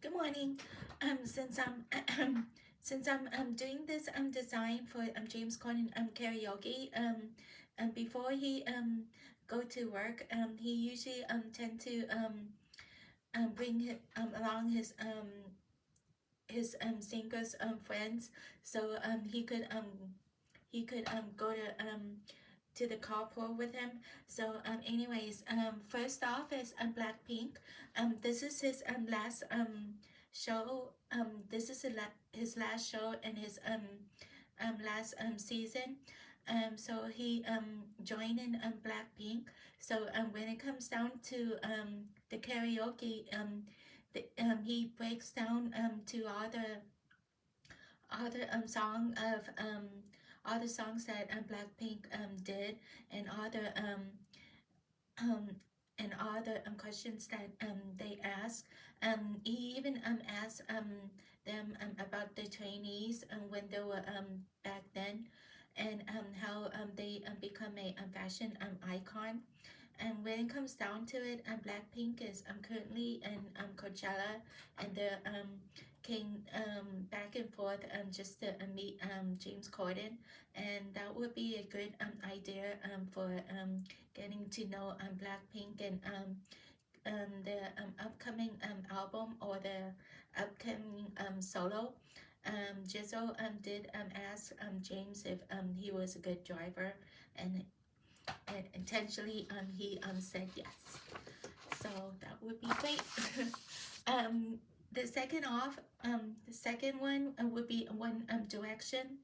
Good morning. Since I'm doing this design for James Corden karaoke, before he go to work, he usually tend to bring along his singers friends, so he could go to the carpool with him. So anyways, first off is Blackpink. This is his last show. This is his last show in his last season. So he joined in Blackpink. So when it comes down to the karaoke, he breaks down to all the song of all the songs that Blackpink did, and all the um questions that they ask. He even asked them about the trainees when they were back then, and how they become a fashion icon. And when it comes down to it, Blackpink is currently in Coachella, and they're came back and forth just to meet James Corden, and that would be a good idea for getting to know Blackpink and the upcoming album, or the upcoming solo. Jizzo did ask James if he was a good driver, and intentionally he said yes. So that would be great. um, the second one would be One Direction.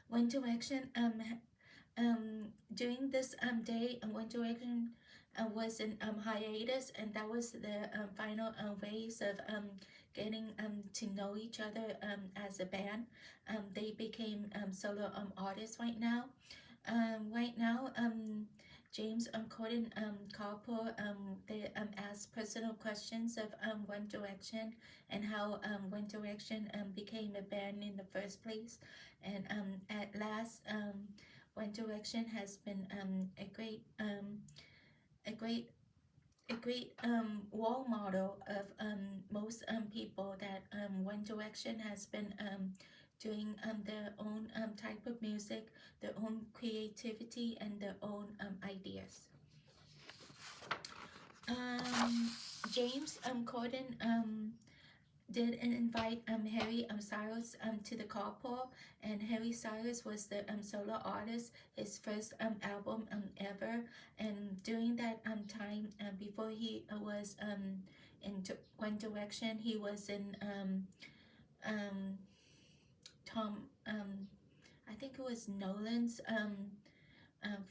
One Direction during this day, One Direction was in hiatus, and that was the final ways of getting to know each other as a band. They became solo artists right now. Right now, James Corden Carpool, they asked personal questions of One Direction, and how One Direction became a band in the first place. And at last, One Direction has been a great role model of most people, that One Direction has been doing their own type of music, their own creativity, and their own ideas. Um, James Corden did invite Harry Styles to the carpool, and Harry Styles was the solo artist, his first album ever. And during that time, before he was in One Direction, he was in um, Tom I think it was Nolan's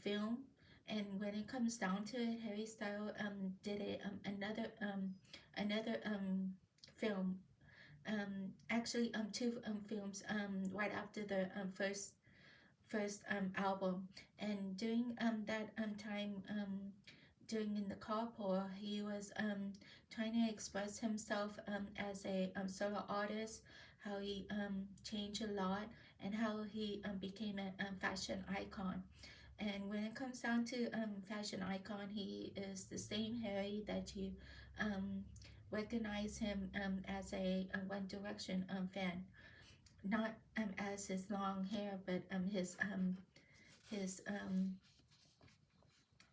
film. And when it comes down to it, Harry Styles did another film, actually two films right after the first album. And during that time, during in the carpool, he was trying to express himself as a solo artist, how he changed a lot, and how he became a fashion icon. And when it comes down to fashion icon, he is the same Harry that you um, recognize him as a One Direction fan. Not as his long hair, but his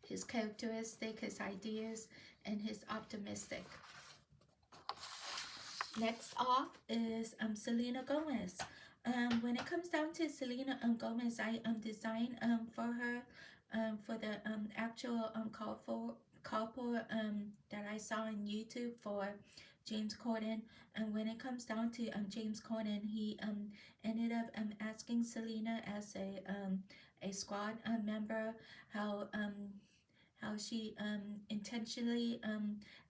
his characteristic, his ideas, and his optimistic. Next off is Selena Gomez. When it comes down to Selena Gomez, I designed for her for the actual couple that I saw on YouTube for James Corden. And when it comes down to James Corden, he ended up asking Selena as a squad member, how she intentionally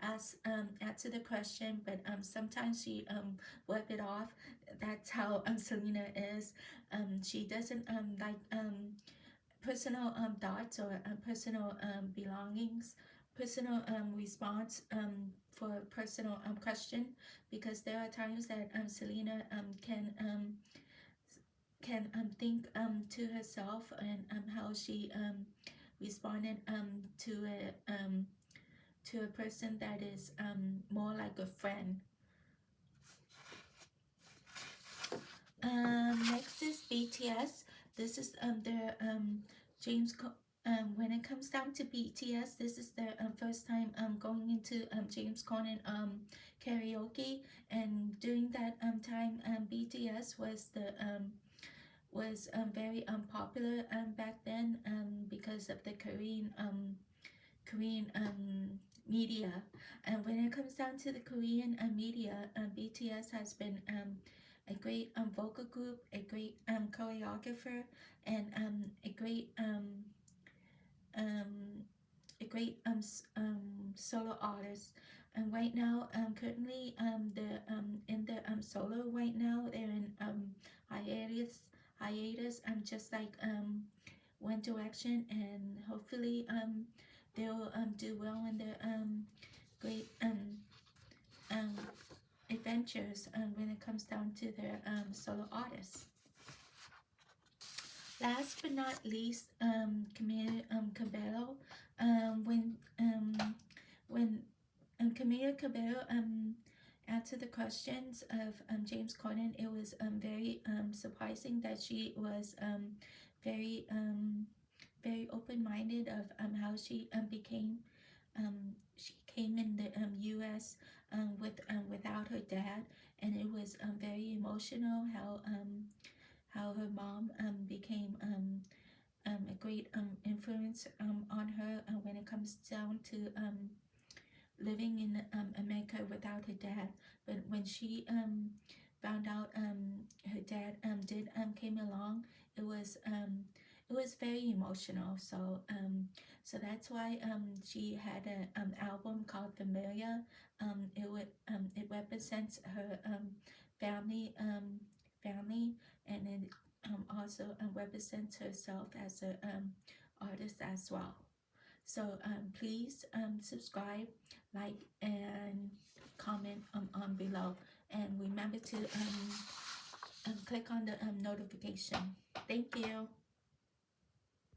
answer the question, but sometimes she wipe it off. That's how Selena is. She doesn't like personal thoughts, or personal belongings, personal response for personal question, because there are times that Selena can think to herself, and how she responded to a person that is more like a friend. BTS. This is their James. When it comes down to BTS, this is their first time going into James Corden karaoke, and during that time, BTS was very popular back then because of the Korean media. And when it comes down to the Korean media, BTS has been a great vocal group, a great choreographer, and um, a great solo artist. And right now, currently, the in the solo right now, they're in hiatus, just like One Direction, and hopefully they'll do well in their great um, adventures when it comes down to their solo artists. Last but not least, Camila Cabello. When Camila Cabello answered the questions of James Corden, it was very surprising that she was very open-minded of how she became she came in the U.S. Without her dad, and it was very emotional how her mom became a great influence on her when it comes down to living in America without her dad. But when she found out her dad did came along, it was very emotional. So that's why she had an album called Familia. It represents her family, and it also represents herself as a artist as well. So please subscribe, like, and comment on below, and remember to click on the notification. Thank you.